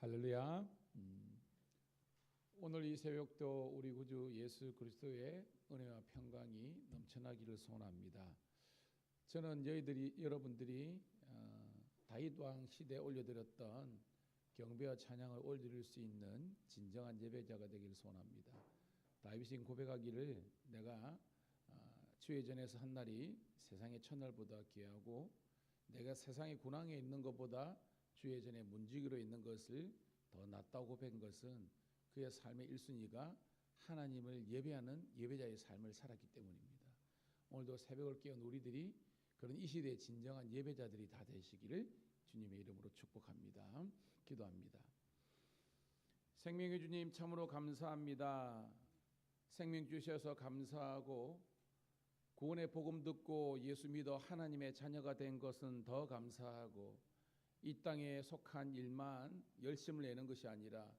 할렐루야. 오늘 이 새벽도 우리 구주 예수 그리스도의 은혜와 평강이 넘쳐나기를 소원합니다. 저는 여러분들이 다윗 왕 시대에 올려드렸던 경배와 찬양을 올려드릴 수 있는 진정한 예배자가 되기를 소원합니다. 다윗이 고백하기를 내가 주의 전에서 한 날이 세상의 첫날보다 귀하고 내가 세상의 군왕에 있는 것보다 주의 전에 문지기로 있는 것을 더 낫다고 고백한 것은 그의 삶의 1순위가 하나님을 예배하는 예배자의 삶을 살았기 때문입니다. 오늘도 새벽을 깨운 우리들이 그런 이 시대의 진정한 예배자들이 다 되시기를 주님의 이름으로 축복합니다. 기도합니다. 생명의 주님 참으로 감사합니다. 생명 주셔서 감사하고 구원의 복음 듣고 예수 믿어 하나님의 자녀가 된 것은 더 감사하고 이 땅에 속한 일만 열심을 내는 것이 아니라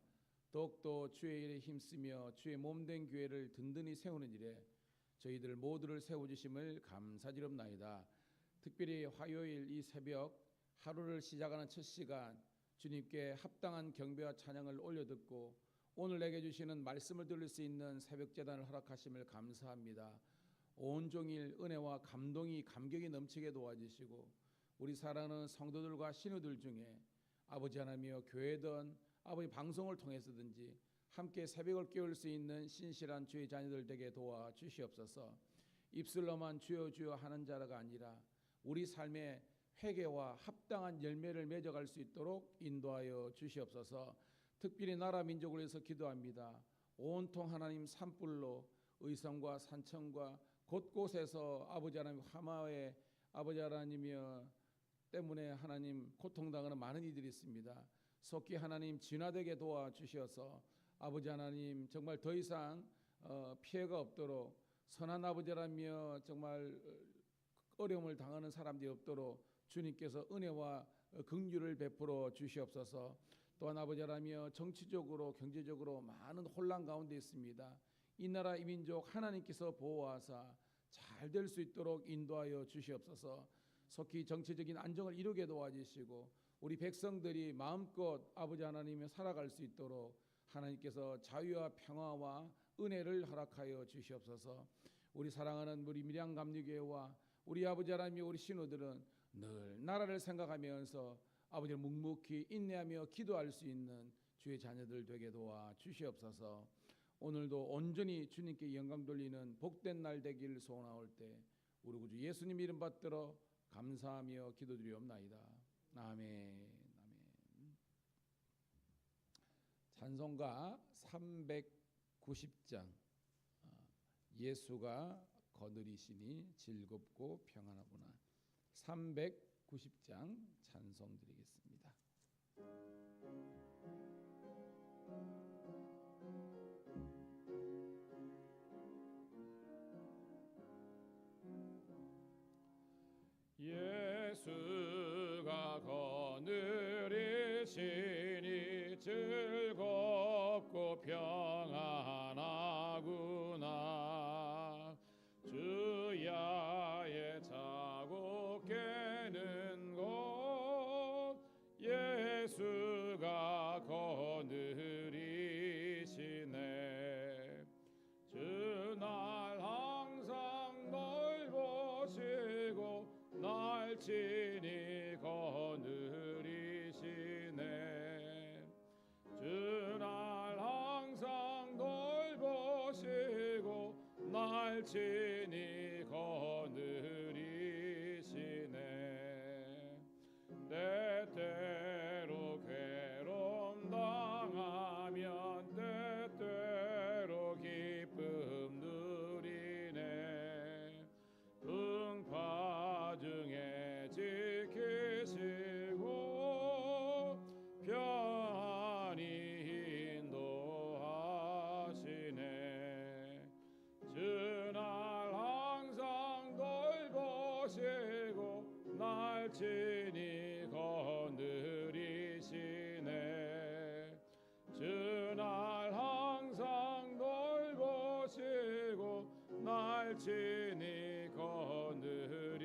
더욱더 주의 일에 힘쓰며 주의 몸된 교회를 든든히 세우는 일에 저희들 모두를 세워주심을 감사드립나이다. 특별히 화요일 이 새벽 하루를 시작하는 첫 시간 주님께 합당한 경배와 찬양을 올려듣고 오늘 내게 주시는 말씀을 들을 수 있는 새벽제단을 허락하심을 감사합니다. 온종일 은혜와 감격이 넘치게 도와주시고 우리 사랑하는 성도들과 신우들 중에 아버지 하나님이여 교회든 아버지 방송을 통해서든지 함께 새벽을 깨울 수 있는 신실한 주의 자녀들 되게 도와주시옵소서. 입술로만 주여 주여 하는 자가 아니라 우리 삶의 회개와 합당한 열매를 맺어갈 수 있도록 인도하여 주시옵소서. 특별히 나라 민족을 위해서 기도합니다. 온통 하나님 산불로 의성과 산청과 곳곳에서 아버지 하나님 화마에 아버지 하나님이여 때문에 하나님 고통당하는 많은 이들이 있습니다. 속히 하나님 진화되게 도와주셔서 아버지 하나님 정말 더 이상 피해가 없도록 선한 아버지라며 정말 어려움을 당하는 사람들이 없도록 주님께서 은혜와 긍휼을 베풀어 주시옵소서. 또한 아버지라며 정치적으로 경제적으로 많은 혼란 가운데 있습니다. 이 나라 이 민족 하나님께서 보호하사 잘 될 수 있도록 인도하여 주시옵소서. 속히 정치적인 안정을 이루게 도와주시고 우리 백성들이 마음껏 아버지 하나님에 살아갈 수 있도록 하나님께서 자유와 평화와 은혜를 허락하여 주시옵소서. 우리 사랑하는 우리 밀양감리교회와 우리 아버지 하나님 우리 신우들은 늘 나라를 생각하면서 아버지를 묵묵히 인내하며 기도할 수 있는 주의 자녀들 되게 도와주시옵소서. 오늘도 온전히 주님께 영광 돌리는 복된 날 되기를 소원하올 때 우리 구주 예수님 이름 받들어 감사하며 기도드리옵나이다. 아멘. 아멘. 찬송가 390장 예수가 거느리시니 즐겁고 평안하구나. 390장 찬송 드리겠습니다. 예수가 거느리시니 즐겁고 평안하구나. 주야의 자고 깨는 곳 예수가 거느리시네. 주날 항상 널 보시고 날 친히 거느리시네. 주날 항상 널 보시고 날 친히 거느리시네. 때때로 괴로움 당하면 때때로 기쁨 누리네. 풍파 중에 지키시고 편히 인도하시네. 주날 항상 널 보시고 날 친히 거느리시네. 주날 항상 널 보시고 날 친히 거느리시네.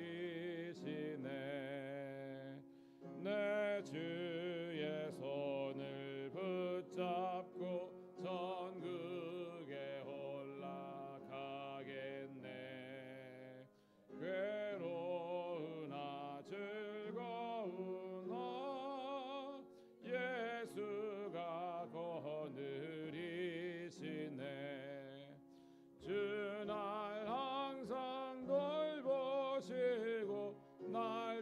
내 주의 손을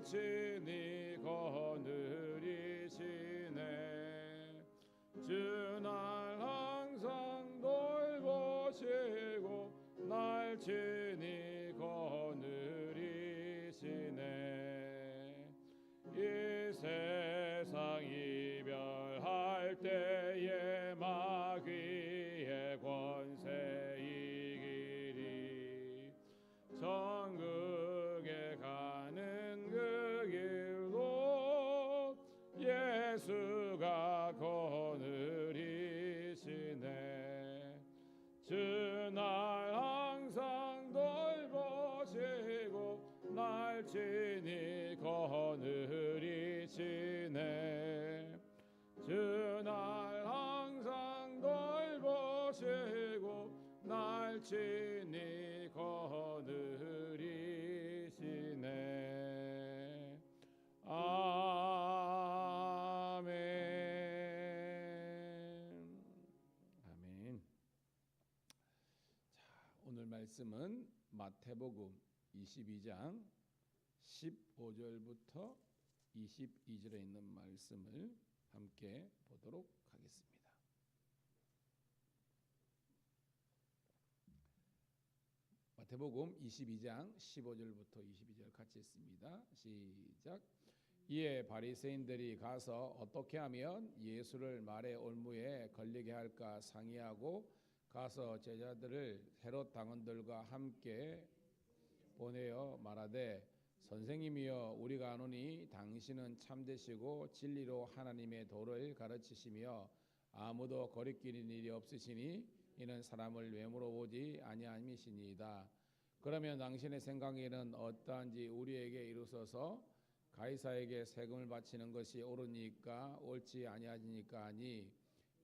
친히 거느리시네. 주 날 항상 돌보시고 날 친히 거느리시네. 이 세상 이별할 때에 마귀의 권세 이기리. 천국에 가는 그 길도 예수가 거느리시네. 주 날 항상 돌보시고 날 친히 거느리시네. 주 날 항상 돌보시고 날 친히 거느리시네. 아멘. 아멘. 자, 오늘 말씀은 마태복음 22장 15절부터 22절에 있는 말씀을 함께 보도록 하겠습니다. 마태복음 22장 15절부터 22절 같이 읽습니다. 시작. 이에 바리새인들이 가서 어떻게 하면 예수를 말의 올무에 걸리게 할까 상의하고 가서 제자들을 헤롯 당원들과 함께 보내어 말하되 선생님이여 우리가 아노니 당신은 참되시고 진리로 하나님의 도를 가르치시며 아무도 거리끼는 일이 없으시니 이는 사람을 외모로 보지 아니함이시니이다. 그러면 당신의 생각에는 어떠한지 우리에게 이루소서. 가이사에게 세금을 바치는 것이 옳으니까 옳지 아니하니까 하니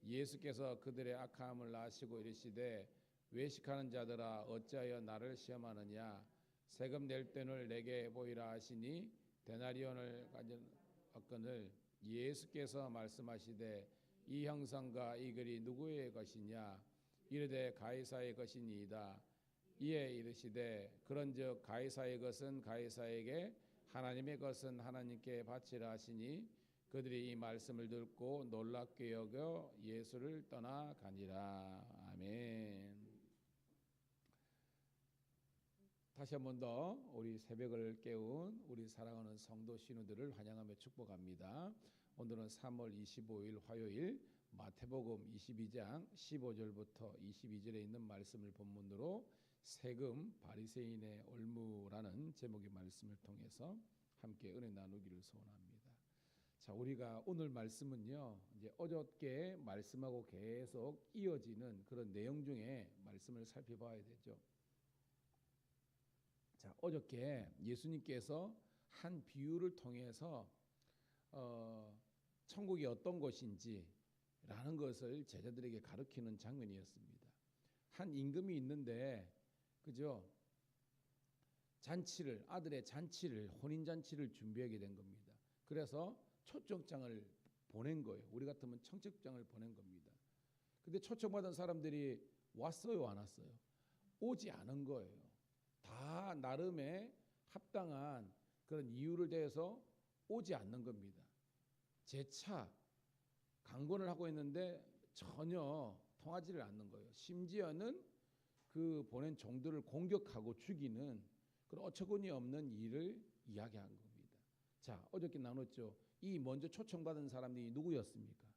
예수께서 그들의 악함을 아시고 이르시되 외식하는 자들아 어찌하여 나를 시험하느냐. 세금 낼 돈을 내게 보이라 하시니 데나리온을 가진 악건을 예수께서 말씀하시되 이 형상과 이 글이 누구의 것이냐. 이르되 가이사의 것이니이다. 이에 이르시되 그런즉 가이사의 것은 가이사에게 하나님의 것은 하나님께 바치라 하시니 그들이 이 말씀을 듣고 놀랍게 여겨 예수를 떠나가니라. 아멘. 다시 한 번 더 우리 새벽을 깨운 우리 사랑하는 성도 신우들을 환영하며 축복합니다. 오늘은 3월 25일 화요일 마태복음 22장 15절부터 22절에 있는 말씀을 본문으로 세금 바리새인의 올무라는 제목의 말씀을 통해서 함께 은혜 나누기를 소원합니다. 자, 우리가 오늘 말씀은요, 이제 어저께 말씀하고 계속 이어지는 그런 내용 중에 말씀을 살펴봐야 되죠. 자, 어저께 예수님께서 한 비유를 통해서 천국이 어떤 곳인지라는 것을 제자들에게 가르치는 장면이었습니다. 한 임금이 있는데, 그죠? 잔치를, 아들의 잔치를, 혼인 잔치를 준비하게 된 겁니다. 그래서 초청장을 보낸 거예요. 우리 같으면 청첩장을 보낸 겁니다. 근데 초청받은 사람들이 왔어요, 안 왔어요? 오지 않은 거예요. 다 나름의 합당한 그런 이유를 대해서 오지 않는 겁니다. 재차 강권을 하고 있는데 전혀 통하지를 않는 거예요. 심지어는 그 보낸 종들을 공격하고 죽이는 그런 어처구니 없는 일을 이야기한 겁니다. 자, 어저께 나눴죠. 이 먼저 초청받은 사람들이 누구였습니까?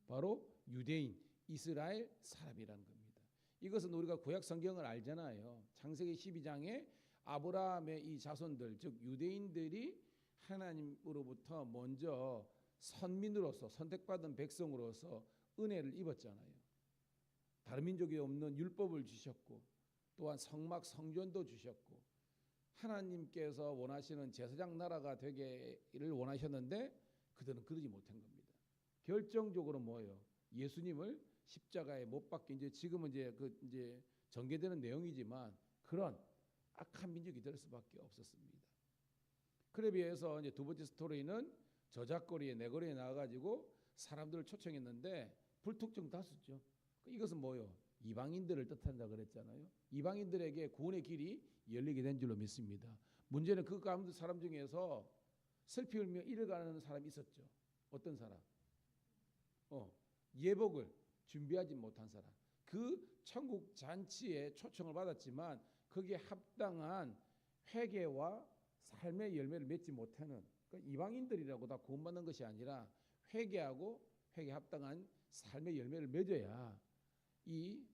바로 유대인, 이스라엘 사람이라는 겁니다. 이것은 우리가 구약 성경을 알잖아요. 창세기 12장에 아브라함의 이 자손들, 즉 유대인들이 하나님으로부터 먼저 선민으로서 선택받은 백성으로서 은혜를 입었잖아요. 다른 민족이 없는 율법을 주셨고 또한 성막 성전도 주셨고 하나님께서 원하시는 제사장 나라가 되기를 원하셨는데 그들은 그러지 못한 겁니다. 결정적으로 뭐예요? 예수님을 십자가에 못 박게 이제 지금은 이제 전개되는 내용이지만 그런 악한 민족이 될 수밖에 없었습니다. 그에 비해서 이제 두 번째 스토리는 저작거리에 내거리에 나와가지고 사람들을 초청했는데 불특정 다수죠. 이것은 뭐요? 이방인들을 뜻한다 그랬잖아요. 이방인들에게 구원의 길이 열리게 된 줄로 믿습니다. 문제는 그 가운데 사람 중에서 슬피 울며 잃어가는 사람이 있었죠. 어떤 사람? 예복을 준비하지 못한 사람. 그 천국 잔치에 초청을 받았지만 거기에 합당한 회개와 삶의 열매를 맺지 못하는, 그러니까 이방인들이라고 다 구원받는 것이 아니라 회개하고 회개 합당한 삶의 열매를 맺어야 이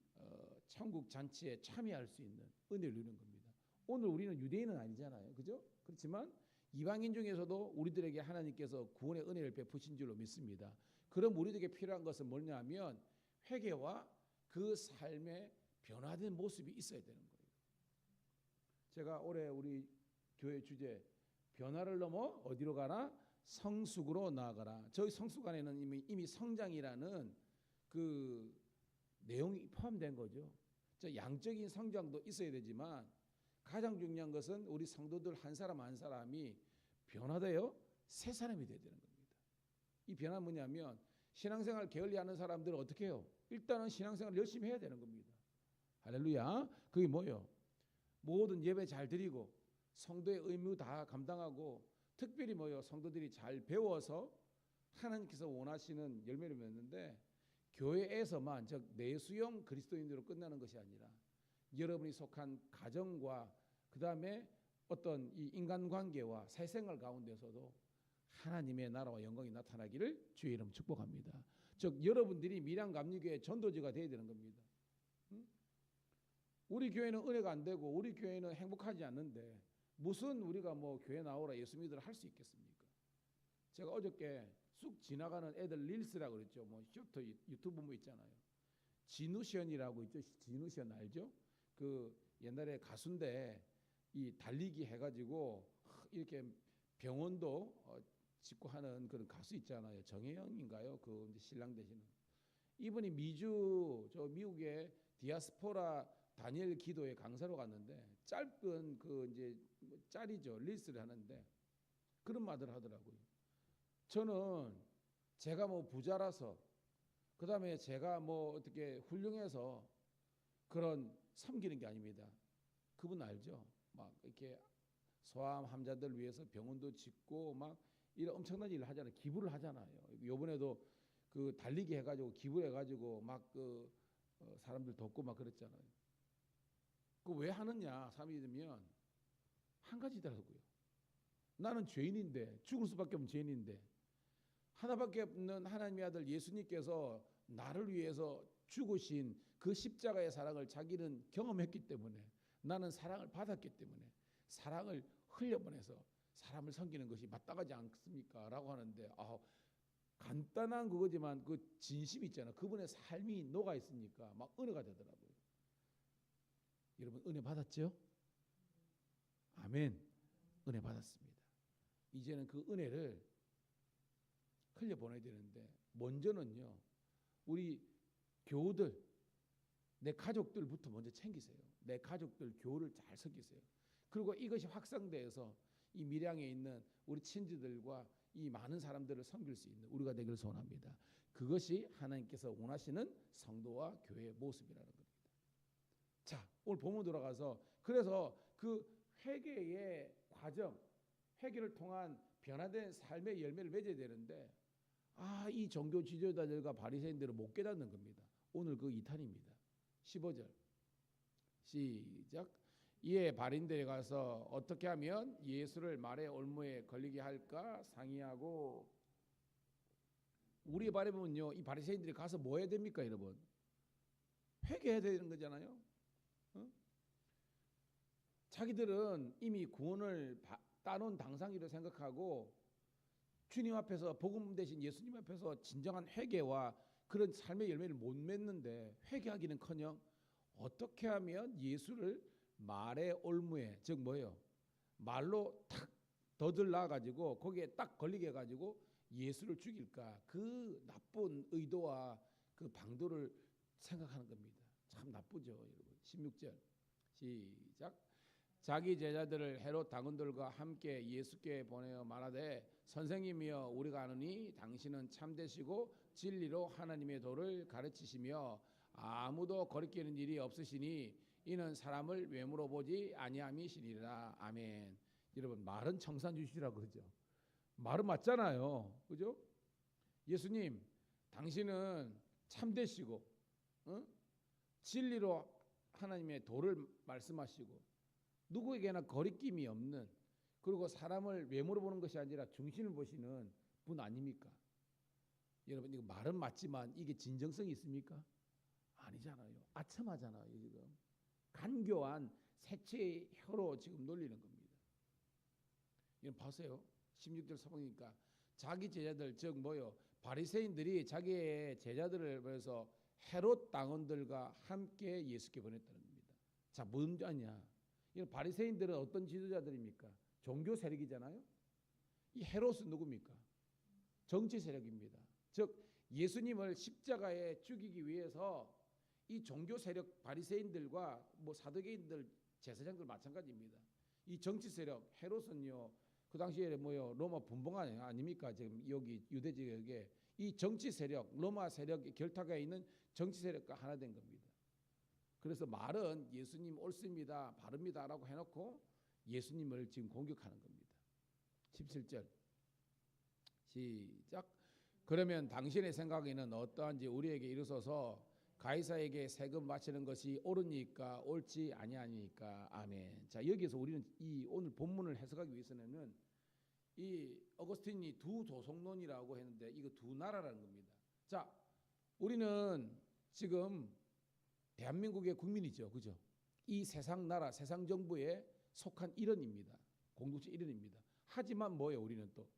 천국 잔치에 참여할 수 있는 은혜를 누리는 겁니다. 오늘 우리는 유대인은 아니잖아요, 그죠? 그렇지만 이방인 중에서도 우리들에게 하나님께서 구원의 은혜를 베푸신 줄로 믿습니다. 그럼 우리에게 필요한 것은 뭐냐면 회개와 그 삶의 변화된 모습이 있어야 되는 거예요. 제가 올해 우리 교회 주제 변화를 넘어 어디로 가나? 성숙으로 나아가라. 저희 성숙 안에는 이미 성장이라는 그 내용이 포함된 거죠. 양적인 성장도 있어야 되지만 가장 중요한 것은 우리 성도들 한 사람 한 사람이 변화되어 새 사람이 되어야 되는 겁니다. 이 변화는 뭐냐면 신앙생활 게을리하는 사람들은 어떻게 해요? 일단은 신앙생활 열심히 해야 되는 겁니다. 할렐루야. 그게 뭐예요? 모든 예배 잘 드리고 성도의 의무 다 감당하고 특별히 뭐예요? 성도들이 잘 배워서 하나님께서 원하시는 열매를 맺는데 교회에서만, 즉 내수용 그리스도인으로 끝나는 것이 아니라 여러분이 속한 가정과 그 다음에 어떤 이 인간관계와 사회생활 가운데서도 하나님의 나라와 영광이 나타나기를 주의 이름 축복합니다. 즉 여러분들이 밀양감리교회 전도지가 되어야 되는 겁니다. 우리 교회는 은혜가 안 되고 우리 교회는 행복하지 않는데 무슨 우리가 뭐 교회 나오라 예수 믿으라 할 수 있겠습니까? 제가 어저께 쑥 지나가는 애들 릴스라고 그랬죠. 뭐 쇼트 유튜브 뭐 있잖아요. 진우션이라고 있죠. 진우션 알죠? 그 옛날에 가수인데 이 달리기 해가지고 이렇게 병원도 짓고 하는 그런 가수 있잖아요. 정혜영인가요? 그 이제 신랑 되시는 이분이 저 미국의 디아스포라 다니엘 기도회 강사로 갔는데 짧은 그 이제 짤이죠. 릴스를 하는데 그런 말을 하더라고요. 저는 제가 뭐 부자라서 그다음에 제가 뭐 어떻게 훌륭해서 그런 섬기는 게 아닙니다. 그분 알죠? 막 이렇게 소아암 환자들 위해서 병원도 짓고 막 이런 엄청난 일을 하잖아요. 기부를 하잖아요. 요번에도 그 달리기 해가지고 기부해가지고 막 그 사람들 돕고 막 그랬잖아요. 그 왜 하느냐? 사람이 들면 한 가지더라고요. 나는 죄인인데, 죽을 수밖에 없는 죄인인데 하나밖에 없는 하나님의 아들 예수님께서 나를 위해서 죽으신 그 십자가의 사랑을 자기는 경험했기 때문에, 나는 사랑을 받았기 때문에 사랑을 흘려보내서 사람을 섬기는 것이 마땅하지 않습니까? 라고 하는데 간단한 그거지만 그 진심이 있잖아요. 그분의 삶이 녹아 있으니까 막 은혜가 되더라고요. 여러분 은혜 받았죠? 아멘. 은혜 받았습니다. 이제는 그 은혜를 흘려보내야 되는데 먼저는요. 우리 교우들, 내 가족들부터 먼저 챙기세요. 내 가족들 교우를 잘 섬기세요. 그리고 이것이 확산돼서 이 밀양에 있는 우리 친지들과 이 많은 사람들을 섬길 수 있는 우리가 되기를 소원합니다. 그것이 하나님께서 원하시는 성도와 교회의 모습이라는 겁니다. 자, 오늘 본문 돌아가서 그래서 그 회개의 과정, 회개를 통한 변화된 삶의 열매를 맺어야 되는데 이 종교 지도자들과 바리새인들은 못 깨닫는 겁니다. 오늘 그 2탄입니다. 15절 시작. 이에 바린들에 가서 어떻게 하면 예수를 말의 올무에 걸리게 할까 상의하고. 우리의 바람은요, 이 바리새인들이 가서 뭐 해야 됩니까, 여러분? 회개해야 되는 거잖아요. 자기들은 이미 구원을 따놓은 당상이라고 생각하고 주님 앞에서, 복음 대신 예수님 앞에서 진정한 회개와 그런 삶의 열매를 못 맺는데 회개하기는커녕 어떻게 하면 예수를 말의 올무에, 즉 뭐예요? 말로 탁 더들나 가지고 거기에 딱 걸리게 해가지고 예수를 죽일까, 그 나쁜 의도와 그 방도를 생각하는 겁니다. 참 나쁘죠, 여러분. 16절 시작. 자기 제자들을 헤롯 당원들과 함께 예수께 보내어 말하되 선생님이여, 우리가 아노니 당신은 참되시고 진리로 하나님의 도를 가르치시며 아무도 거리끼는 일이 없으시니 이는 사람을 외모로 보지 아니함이시니라. 아멘. 여러분, 말은 청산 주시라고 그러죠. 말은 맞잖아요. 그죠? 예수님, 당신은 참되시고, 어? 진리로 하나님의 도를 말씀하시고, 누구에게나 거리낌이 없는, 그리고 사람을 외모로 보는 것이 아니라 중심을 보시는 분 아닙니까? 여러분, 이거 말은 맞지만 이게 진정성이 있습니까? 아니잖아요. 아첨하잖아요, 지금. 간교한 색채의 혀로 지금 놀리는 겁니다. 이거 보세요. 16절 서보니까 자기 제자들, 즉 뭐요? 바리새인들이 자기의 제자들을 보여서 헤롯 당원들과 함께 예수께 보냈다는 겁니다. 자, 뭔 아니야? 이 바리새인들은 어떤 지도자들입니까? 종교 세력이잖아요. 이 헤롯은 누굽니까? 정치 세력입니다. 즉 예수님을 십자가에 죽이기 위해서 이 종교 세력 바리새인들과 뭐 사두개인들, 제사장들 마찬가지입니다. 이 정치 세력 헤롯은요, 그 당시에 뭐요, 로마 분봉 아닙니까? 지금 여기 유대 지역에 이 정치 세력, 로마 세력의 결탁에 있는 정치 세력과 하나 된 겁니다. 그래서 말은 예수님 옳습니다, 바릅니다라고 해놓고 예수님을 지금 공격하는 겁니다. 17절 시작. 그러면 당신의 생각에는 어떠한지 우리에게 이르소서. 가이사에게 세금 바치는 것이 옳으니까 옳지 아니하니까. 아멘. 자, 여기서 우리는 이 오늘 본문을 해석하기 위해서는 이 어거스틴이 두 도성론이라고 했는데 이거 두 나라라는 겁니다. 자, 우리는 지금 대한민국의 국민이죠, 그죠? 이 세상 나라, 세상 정부에 속한 일원입니다. 공동체 일원입니다. 하지만 뭐예요? 우리는 또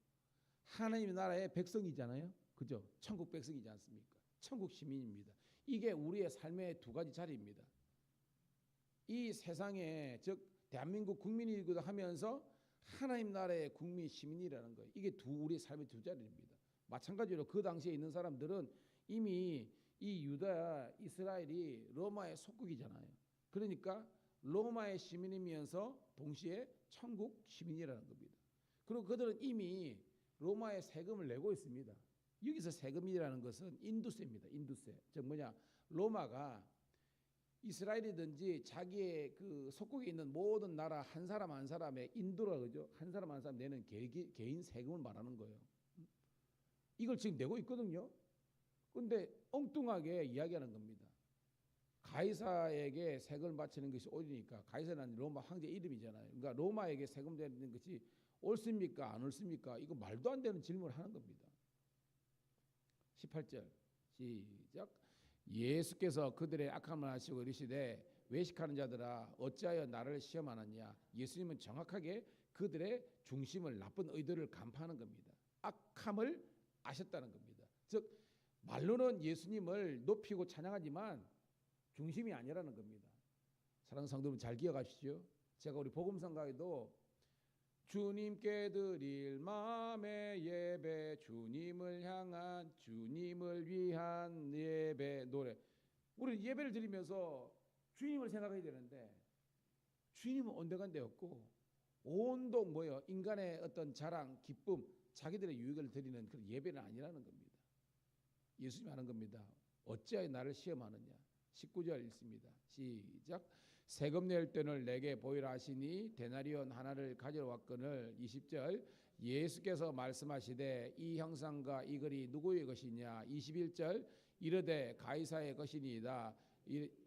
하나님의 나라의 백성이잖아요, 그죠? 천국 백성이지 않습니까? 천국 시민입니다. 이게 우리의 삶의 두 가지 자리입니다. 이 세상에, 즉 대한민국 국민이기도 하면서 하나님 나라의 국민 시민이라는 거예요. 이게 우리의 삶의 두 자리입니다. 마찬가지로 그 당시에 있는 사람들은 이미 이 유다, 이스라엘이 로마의 속국이잖아요. 그러니까 로마의 시민이면서 동시에 천국 시민이라는 겁니다. 그리고 그들은 이미 로마의 세금을 내고 있습니다. 여기서 세금이라는 것은 인두세입니다. 인두세. 즉 뭐냐? 로마가 이스라엘이든지 자기의 그 속국에 있는 모든 나라 한 사람 한 사람의 인도라 그러죠. 한 사람 한 사람 내는 개인 세금을 말하는 거예요. 이걸 지금 내고 있거든요. 그런데 엉뚱하게 이야기하는 겁니다. 가이사에게 세금을 바치는 것이 옳으니까. 가이사는 로마 황제 이름이잖아요. 그러니까 로마에게 세금 내는 것이 옳습니까? 안 옳습니까? 이거 말도 안 되는 질문을 하는 겁니다. 18절 시작. 예수께서 그들의 악함을 아시고 이르시되 외식하는 자들아 어찌하여 나를 시험하느냐. 예수님은 정확하게 그들의 중심을, 나쁜 의도를 간파하는 겁니다. 악함을 아셨다는 겁니다. 즉 말로는 예수님을 높이고 찬양하지만 중심이 아니라는 겁니다. 사랑하는 성도 여러분, 잘 기억하시죠? 제가 우리 복음성가에도 주님께 드릴 마음의 예배, 주님을 향한, 주님을 위한 예배 노래. 우리는 예배를 드리면서 주님을 생각해야 되는데 주님은 온데간데 없고 온통 뭐요? 인간의 어떤 자랑, 기쁨, 자기들의 유익을 드리는 그런 예배는 아니라는 겁니다. 예수님이 하는 겁니다. 어찌하여 나를 시험하느냐. 19절 읽습니다. 시작. 세금 낼 돈을 내게 보이라 하시니 데나리온 하나를 가지러 왔거늘. 20절 예수께서 말씀하시되 이 형상과 이 글이 누구의 것이냐. 21절 이르되 가이사의 것이니이다.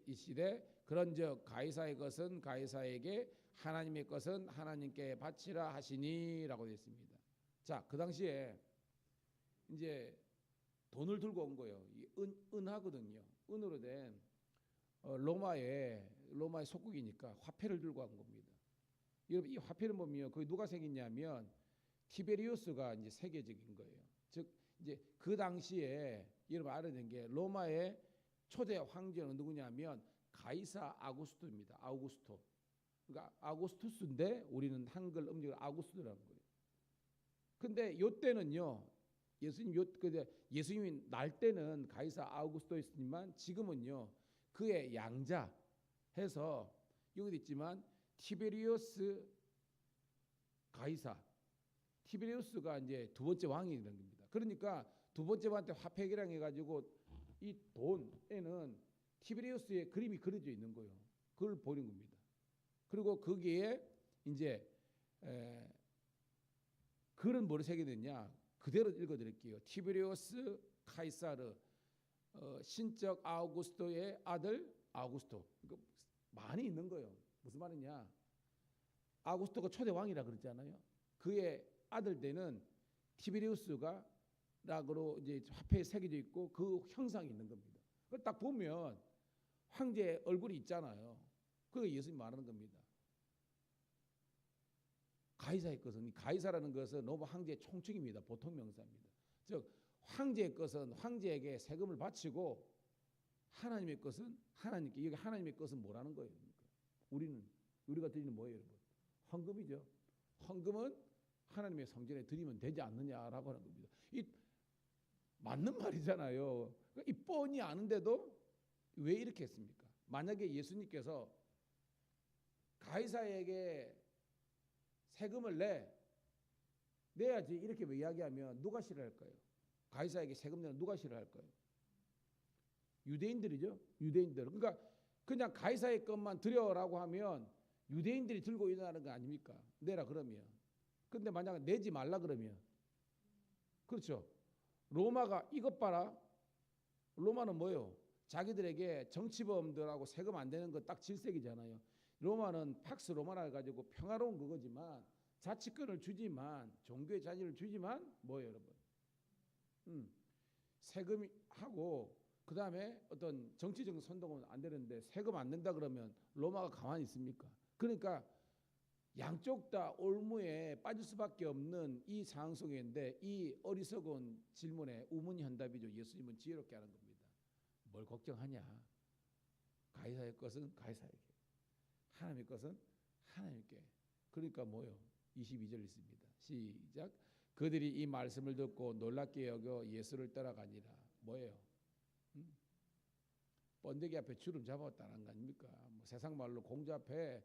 이시되 그런즉 가이사의 것은 가이사에게, 하나님의 것은 하나님께 바치라 하시니라고 되어 있습니다. 자, 그 당시에 이제 돈을 들고 온 거예요. 은하거든요. 은으로 된 로마의 속국이니까 화폐를 들고 온 겁니다. 여러분, 이 화폐를 보면 거기 누가 생겼냐면 티베리우스가 이제 세계적인 거예요. 즉 이제 그 당시에 여러분 알아야 되는 게 로마의 초대 황제는 누구냐면 가이사 아구스토입니다. 아우구스토. 그러니까 아구스투스인데 우리는 한글 음력을 아구스토라는 거예요. 근데 요 때는요, 예수님이 날 때는 가이사 아우구스토였지만 지금은요 그의 양자 해서 여기도 있지만 티베리우스 가이사, 티베리우스가 이제 두 번째 왕이 되는 겁니다. 그러니까 두 번째 왕한테 화폐계량 해가지고 이 돈에는 티베리우스의 그림이 그려져 있는 거예요. 그걸 보는 겁니다. 그리고 거기에 이제 글은 뭐를 새겨냈냐? 그대로 읽어드릴게요. 티베리우스 카이사르, 신적 아우구스토의 아들 아우구스토. 이거 많이 있는 거예요. 무슨 말이냐? 아우구스토가 초대 왕이라 그랬잖아요. 그의 아들 때는 티베리우스가 라고 이제 화폐에 새겨져 있고 그 형상이 있는 겁니다. 그걸 딱 보면 황제 얼굴이 있잖아요. 그게 예수님 말하는 겁니다. 가이사의 것은, 가이사라는 것은 로마 황제의 총칙입니다. 보통 명사입니다. 즉 황제의 것은 황제에게 세금을 바치고 하나님의 것은 하나님께. 여기 하나님의 것은 뭐라는 거예요? 우리가 드리는 뭐예요, 여러분? 헌금이죠. 헌금은 하나님의 성전에 드리면 되지 않느냐라고 하는 겁니다. 이 맞는 말이잖아요. 이 뻔히 아는데도 왜 이렇게 했습니까? 만약에 예수님께서 가이사에게 세금을 내야지 이렇게 이야기하면 누가 싫어할까요? 가이사에게 세금 내는 누가 싫어할까요? 유대인들이죠. 유대인들. 그러니까 그냥 가이사의 것만 드려라고 하면 유대인들이 들고 일어나는 거 아닙니까? 내라 그러면. 근데 만약에 내지 말라 그러면, 그렇죠. 로마가 이것 봐라. 로마는 뭐예요? 자기들에게 정치범들하고 세금 안 내는 거 딱 질색이잖아요. 로마는 팍스 로마나 가지고 평화로운 그거지만 자치권을 주지만 종교의 자유를 주지만 뭐예요, 여러분? 세금하고 그 다음에 어떤 정치적 선동은 안 되는데 세금 안 낸다 그러면 로마가 가만히 있습니까? 그러니까 양쪽 다 올무에 빠질 수밖에 없는 이 상황 속인데 이 어리석은 질문에 우문현답이죠. 예수님은 지혜롭게 하는 겁니다. 뭘 걱정하냐? 가이사의 것은 가이사에게, 하나님의 것은 하나님께. 그러니까 뭐요? 22절 있습니다. 시작. 그들이 이 말씀을 듣고 놀랍게 여겨 예수를 따라가니라. 뭐예요? 번데기 앞에 주름 잡았다는 거 아닙니까? 뭐 세상 말로 공주 앞에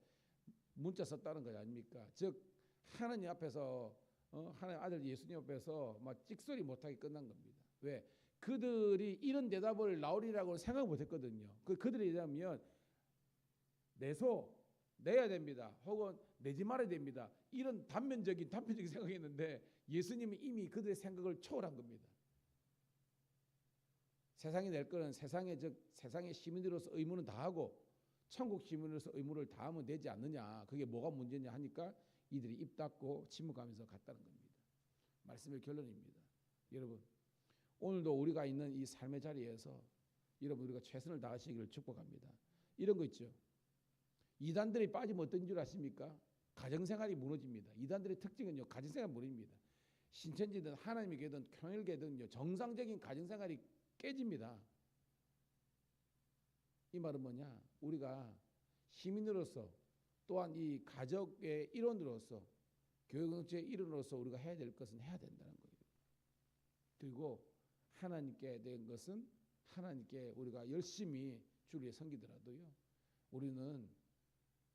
문자 썼다는 거 아닙니까? 즉 하나님 앞에서 하나님 아들 예수님 앞에서 막 찍소리 못하게 끝난 겁니다. 왜? 그들이 이런 대답을 나오리라고 생각 못했거든요. 그들이 얘기하면 내야 됩니다. 혹은 내지 말아야 됩니다. 이런 단편적인 생각이었는데 예수님이 이미 그들의 생각을 초월한 겁니다. 세상이 낼 거는 세상의 시민으로서 의무는 다하고 천국 시민으로서 의무를 다하면 되지 않느냐. 그게 뭐가 문제냐 하니까 이들이 입 닫고 침묵하면서 갔다는 겁니다. 말씀의 결론입니다. 여러분, 오늘도 우리가 있는 이 삶의 자리에서 여러분 우리가 최선을 다하시기를 축복합니다. 이런 거 있죠. 이단들이 빠지면 어떤 줄 아십니까? 가정생활이 무너집니다. 이단들의 특징은요, 가정생활 무너집니다. 신천지든 하나님이든 평일계든요, 정상적인 가정생활이 깨집니다. 이 말은 뭐냐? 우리가 시민으로서 또한 이 가족의 일원으로서 교육정책의 일원으로서 우리가 해야 될 것은 해야 된다는 거예요. 그리고 하나님께 된 것은 하나님께 우리가 열심히 주를 위해 섬기더라도요, 우리는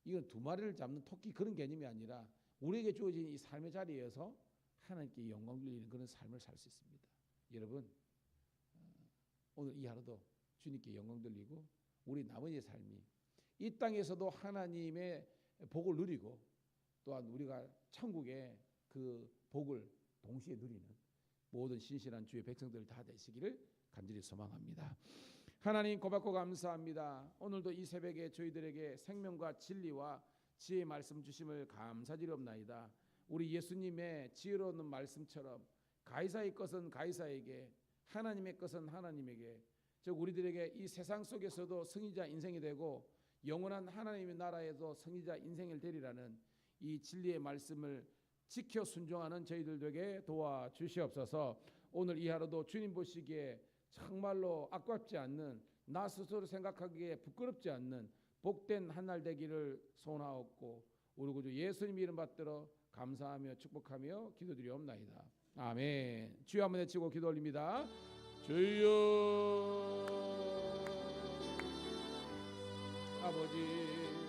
이건 두 마리를 잡는 토끼 그런 개념이 아니라 우리에게 주어진 이 삶의 자리에서 하나님께 영광 돌리는 그런 삶을 살 수 있습니다. 여러분, 오늘 이 하루도 주님께 영광 돌리고 우리 나머지 삶이 이 땅에서도 하나님의 복을 누리고 또한 우리가 천국의 그 복을 동시에 누리는 모든 신실한 주의 백성들 다 되시기를 간절히 소망합니다. 하나님 고맙고 감사합니다. 오늘도 이 새벽에 저희들에게 생명과 진리와 지혜의 말씀 주심을 감사드리옵나이다. 우리 예수님의 지혜로운 말씀처럼 가이사의 것은 가이사에게, 하나님의 것은 하나님에게, 즉 우리들에게 이 세상 속에서도 승리자 인생이 되고 영원한 하나님의 나라에도 승리자 인생을 되리라는 이 진리의 말씀을 지켜 순종하는 저희들 되게 도와주시옵소서. 오늘 이 하루도 주님 보시기에 정말로 아깝지 않는, 나 스스로 생각하기에 부끄럽지 않는 복된 한 날 되기를 소원하옵고 우리 구주 예수님 이름 받들어 감사하며 축복하며 기도드리옵나이다. 아멘. 주여 한번 외치고 기도 올립니다. 주여. 아버지